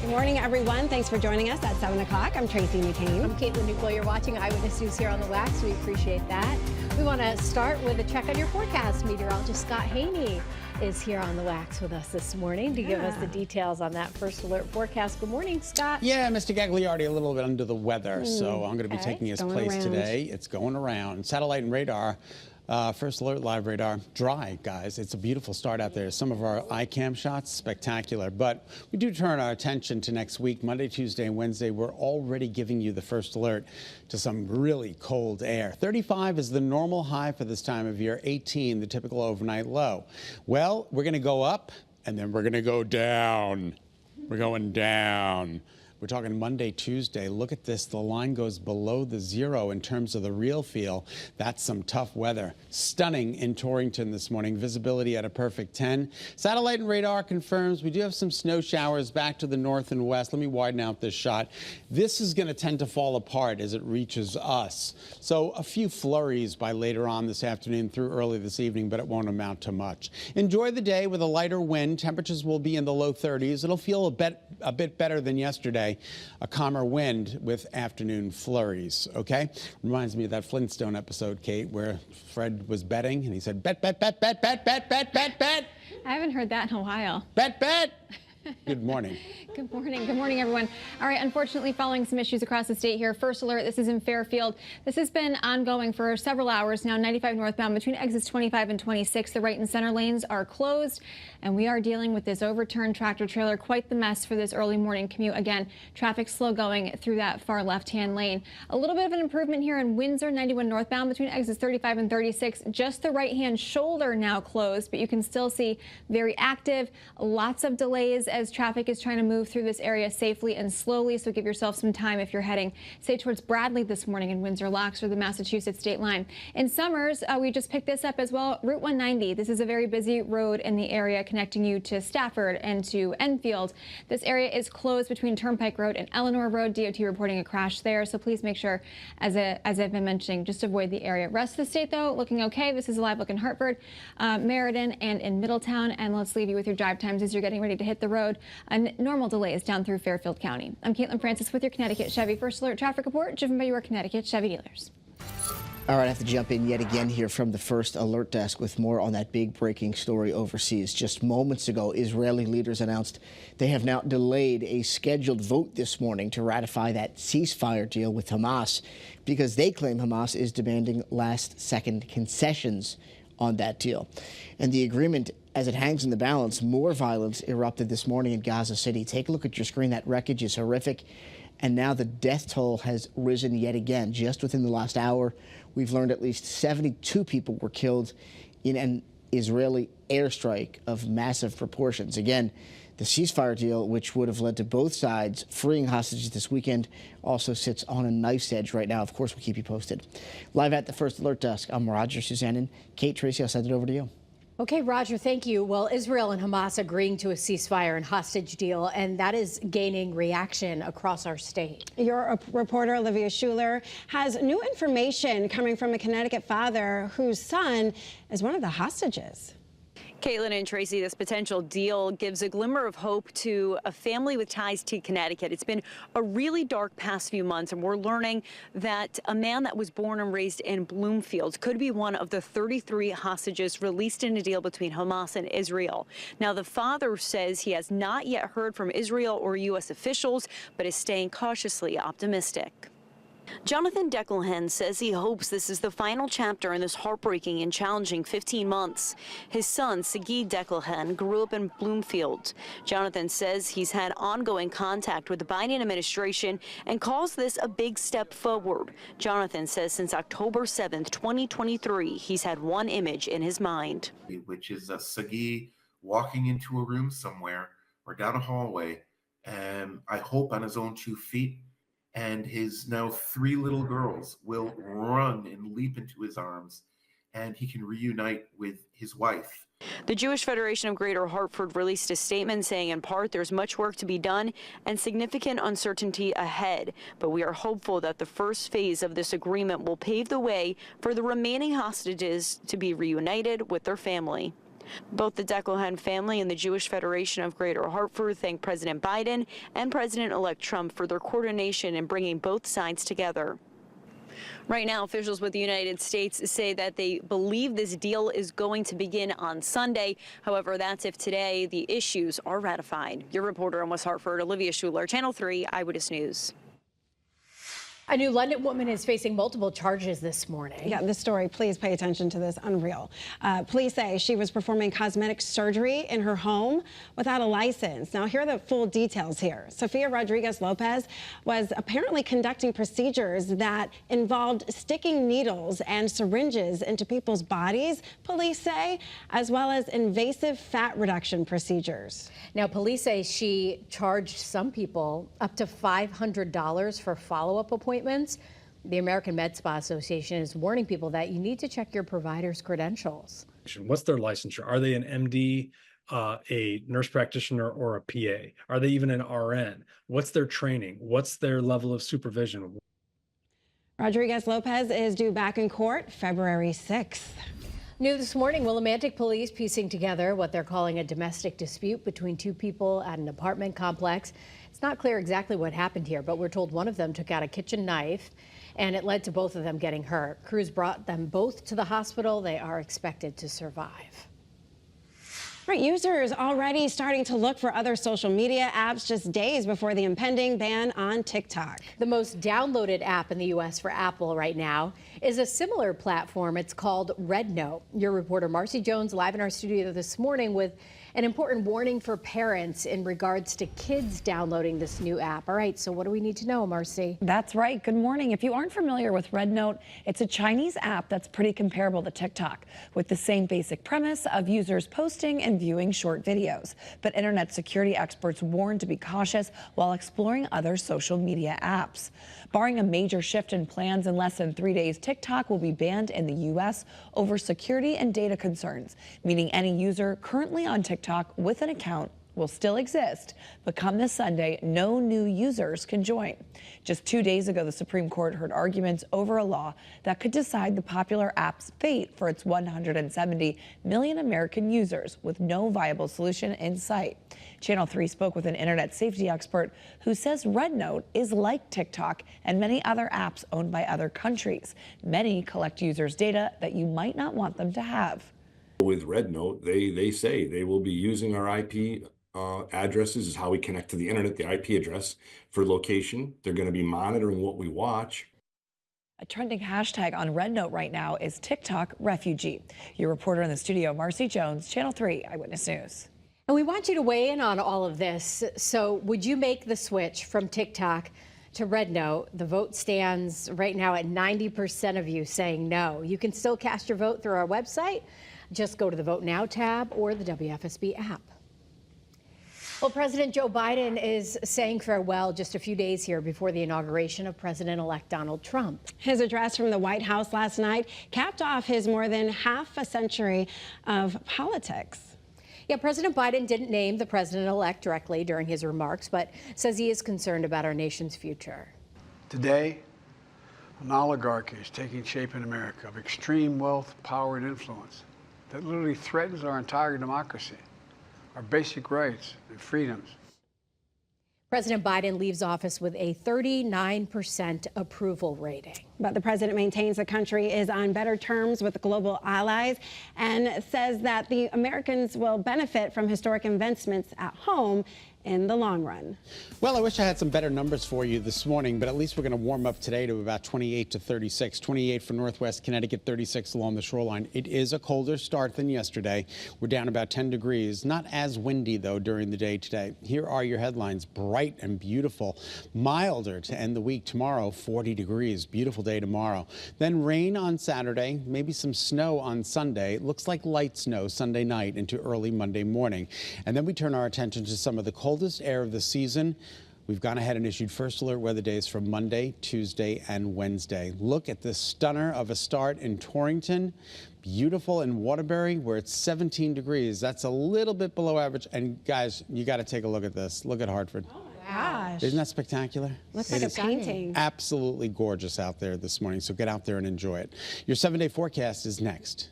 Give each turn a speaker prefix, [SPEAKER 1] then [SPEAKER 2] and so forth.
[SPEAKER 1] Good morning, everyone. Thanks for joining us at 7 o'clock. I'm Tracey McCain.
[SPEAKER 2] I'm Caitlin Nuclo. You're watching Eyewitness News here on the Wax. We appreciate that. We want to start with a check on your forecast. Meteorologist Scot Haney is here on the Wax with us this morning to give us the details on that first alert forecast. Good morning, Scott.
[SPEAKER 3] Yeah, Mr. Gagliardi, a little bit under the weather, so I'm going to be taking his place today. It's going around. Satellite and radar. First alert live radar, dry, guys. It's a beautiful start out there. Some of our iCam shots, spectacular. But we do turn our attention to next week, Monday, Tuesday, and Wednesday. We're already giving you the first alert to some really cold air. 35 is the normal high for this time of year, 18 the typical overnight low. Well, we're going to go up, and then we're going to go down. We're going down. We're talking Monday, Tuesday. Look at this. The line goes below the zero in terms of the real feel. That's some tough weather. Stunning in Torrington this morning. Visibility at a perfect 10. Satellite and radar confirms we do have some snow showers back to the north and west. Let me widen out this shot. This is going to tend to fall apart as it reaches us. So a few flurries by later on this afternoon through early this evening, but it won't amount to much. Enjoy the day with a lighter wind. Temperatures will be in the low 30s. It'll feel a bit better than yesterday. A calmer wind with afternoon flurries, okay? Reminds me of that Flintstone episode, Kate, where Fred was betting, and he said, bet, bet, bet, bet, bet, bet, bet, bet, bet.
[SPEAKER 1] I haven't heard that in a while.
[SPEAKER 3] Bet, bet. Good morning.
[SPEAKER 1] Good morning. Good morning, everyone. All right, unfortunately, following some issues across the state here. First alert, this is in Fairfield. This has been ongoing for several hours now. 95 northbound between exits 25 and 26. The right and center lanes are closed, and we are dealing with this overturned tractor trailer. Quite the mess for this early morning commute. Again, traffic slow going through that far left-hand lane. A little bit of an improvement here in Windsor, 91 northbound between exits 35 and 36. Just the right-hand shoulder now closed, but you can still see very active. Lots of delays as traffic is trying to move through this area safely and slowly, so give yourself some time if you're heading, say, towards Bradley this morning in Windsor Locks or the Massachusetts state line. In Summers, we just picked this up as well. Route 190. This is a very busy road in the area connecting you to Stafford and to Enfield. This area is closed between Turnpike Road and Eleanor Road. DOT reporting a crash there, so please make sure, as I've been mentioning, just avoid the area. Rest of the state, though, looking okay. This is a live look in Hartford, Meriden, and in Middletown. And let's leave you with your drive times as you're getting ready to hit the road. Normal delays down through Fairfield County. I'm Caitlin Francis with your Connecticut Chevy First Alert Traffic Report, driven by your Connecticut Chevy dealers.
[SPEAKER 4] All right, I have to jump in yet again here from the First Alert Desk with more on that big breaking story overseas. Just moments ago, Israeli leaders announced they have now delayed a scheduled vote this morning to ratify that ceasefire deal with Hamas because they claim Hamas is demanding last-second concessions on that deal. And the agreement, as it hangs in the balance, more violence erupted this morning in Gaza City. Take a look at your screen. That wreckage is horrific. And now the death toll has risen yet again. Just within the last hour, we've learned at least 72 people were killed in an Israeli airstrike of massive proportions. Again, the ceasefire deal, which would have led to both sides freeing hostages this weekend, also sits on a knife's edge right now. Of course, we'll keep you posted. Live at the First Alert Desk, I'm Roger Suzanne. Kate, Tracy, I'll send it over to you.
[SPEAKER 2] Okay, Roger, thank you. Well, Israel and Hamas agreeing to a ceasefire and hostage deal, and that is gaining reaction across our state.
[SPEAKER 1] Your reporter, Olivia Schuler, has new information coming from a Connecticut father whose son is one of the hostages.
[SPEAKER 5] Caitlin and Tracy, this potential deal gives a glimmer of hope to a family with ties to Connecticut. It's been a really dark past few months, and we're learning that a man that was born and raised in Bloomfield could be one of the 33 hostages released in a deal between Hamas and Israel. Now, the father says he has not yet heard from Israel or U.S. officials, but is staying cautiously optimistic. Jonathan Deckelhen says he hopes this is the final chapter in this heartbreaking and challenging 15 months. His son, Sagi Deckelhen, grew up in Bloomfield. Jonathan says he's had ongoing contact with the Biden administration and calls this a big step forward. Jonathan says since October 7th, 2023, he's had one image in his mind.
[SPEAKER 6] Which is Sagi walking into a room somewhere or down a hallway, and I hope on his own 2 feet, and his now 3 little girls will run and leap into his arms, and he can reunite with his wife.
[SPEAKER 5] The Jewish Federation of Greater Hartford released a statement saying in part there's much work to be done and significant uncertainty ahead, but we are hopeful that the first phase of this agreement will pave the way for the remaining hostages to be reunited with their family. Both the Deckelhan family and the Jewish Federation of Greater Hartford thank President Biden and President-elect Trump for their coordination in bringing both sides together. Right now, officials with the United States say that they believe this deal is going to begin on Sunday. However, that's if today the issues are ratified. Your reporter in West Hartford, Olivia Schuler, Channel 3 Eyewitness News.
[SPEAKER 2] A new London woman is facing multiple charges this morning.
[SPEAKER 7] Yeah, this story, please pay attention to this. Unreal. Police say she was performing cosmetic surgery in her home without a license. Now, here are the full details here. Sofia Rodriguez Lopez was apparently conducting procedures that involved sticking needles and syringes into people's bodies, police say, as well as invasive fat reduction procedures.
[SPEAKER 2] Now, police say she charged some people up to $500 for follow-up appointments. The American Med Spa Association is warning people that you need to check your provider's credentials.
[SPEAKER 8] What's their licensure? Are they an MD, a nurse practitioner, or a PA? Are they even an RN? What's their training? What's their level of supervision?
[SPEAKER 7] Rodriguez Lopez is due back in court February 6th.
[SPEAKER 2] New this morning, Willimantic police piecing together what they're calling a domestic dispute between two people at an apartment complex. It's not clear exactly what happened here, but we're told one of them took out a kitchen knife, and it led to both of them getting hurt. Crews brought them both to the hospital. They are expected to survive.
[SPEAKER 7] Right, users already starting to look for other social media apps just days before the impending ban on TikTok.
[SPEAKER 2] The most downloaded app in the U.S. for Apple right now is a similar platform. It's called Rednote. Your reporter Marcy Jones live in our studio this morning with an important warning for parents in regards to kids downloading this new app. All right, so what do we need to know, Marcy?
[SPEAKER 9] That's right. Good morning. If you aren't familiar with Rednote, it's a Chinese app that's pretty comparable to TikTok, with the same basic premise of users posting and viewing short videos. But internet security experts warn to be cautious while exploring other social media apps. Barring a major shift in plans in less than 3 days, TikTok will be banned in the U.S. over security and data concerns, meaning any user currently on TikTok with an account will still exist, but come this Sunday, no new users can join. Just 2 days ago, the Supreme Court heard arguments over a law that could decide the popular app's fate for its 170 million American users with no viable solution in sight. Channel 3 spoke with an internet safety expert who says Rednote is like TikTok and many other apps owned by other countries. Many collect users' data that you might not want them to have.
[SPEAKER 10] With Rednote, they say they will be using our IP addresses is how we connect to the internet, the IP address for location. They're going to be monitoring what we watch.
[SPEAKER 9] A trending hashtag on Rednote right now is TikTok refugee. Your reporter in the studio, Marcy Jones, Channel 3 Eyewitness News.
[SPEAKER 2] And we want you to weigh in on all of this. So would you make the switch from TikTok to Rednote? The vote stands right now at 90% of you saying no. You can still cast your vote through our website. Just go to the Vote Now tab or the WFSB app. Well, President Joe Biden is saying farewell just a few days here before the inauguration of President-elect Donald Trump.
[SPEAKER 7] His address from the White House last night capped off his more than half a century of politics.
[SPEAKER 2] Yeah, President Biden didn't name the president-elect directly during his remarks, but says he is concerned about our nation's future.
[SPEAKER 11] Today, an oligarchy is taking shape in America of extreme wealth, power, and influence that literally threatens our entire democracy, our basic rights and freedoms.
[SPEAKER 2] President Biden leaves office with a 39% approval rating.
[SPEAKER 7] But the president maintains the country is on better terms with global allies and says that the Americans will benefit from historic investments at home in the long run.
[SPEAKER 3] Well, I wish I had some better numbers for you this morning, but at least we're going to warm up today to about 28 to 36. 28 for Northwest Connecticut, 36 along the shoreline. It is a colder start than yesterday. We're down about 10 degrees. Not as windy, though, during the day today. Here are your headlines. Bright and beautiful. Milder to end the week. Tomorrow, 40 degrees. Beautiful day tomorrow. Then rain on Saturday, maybe some snow on Sunday. It looks like light snow Sunday night into early Monday morning. And then we turn our attention to some of the coldest air of the season. We've gone ahead and issued first alert weather days for Monday, Tuesday, and Wednesday. Look at this stunner of a start in Torrington. Beautiful in Waterbury, where it's 17 degrees. That's a little bit below average. And guys, you got to take a look at this. Look at Hartford.
[SPEAKER 7] Oh my gosh.
[SPEAKER 3] Isn't that spectacular?
[SPEAKER 7] Looks like a painting.
[SPEAKER 3] Absolutely gorgeous out there this morning. So get out there and enjoy it. Your 7-day forecast is next.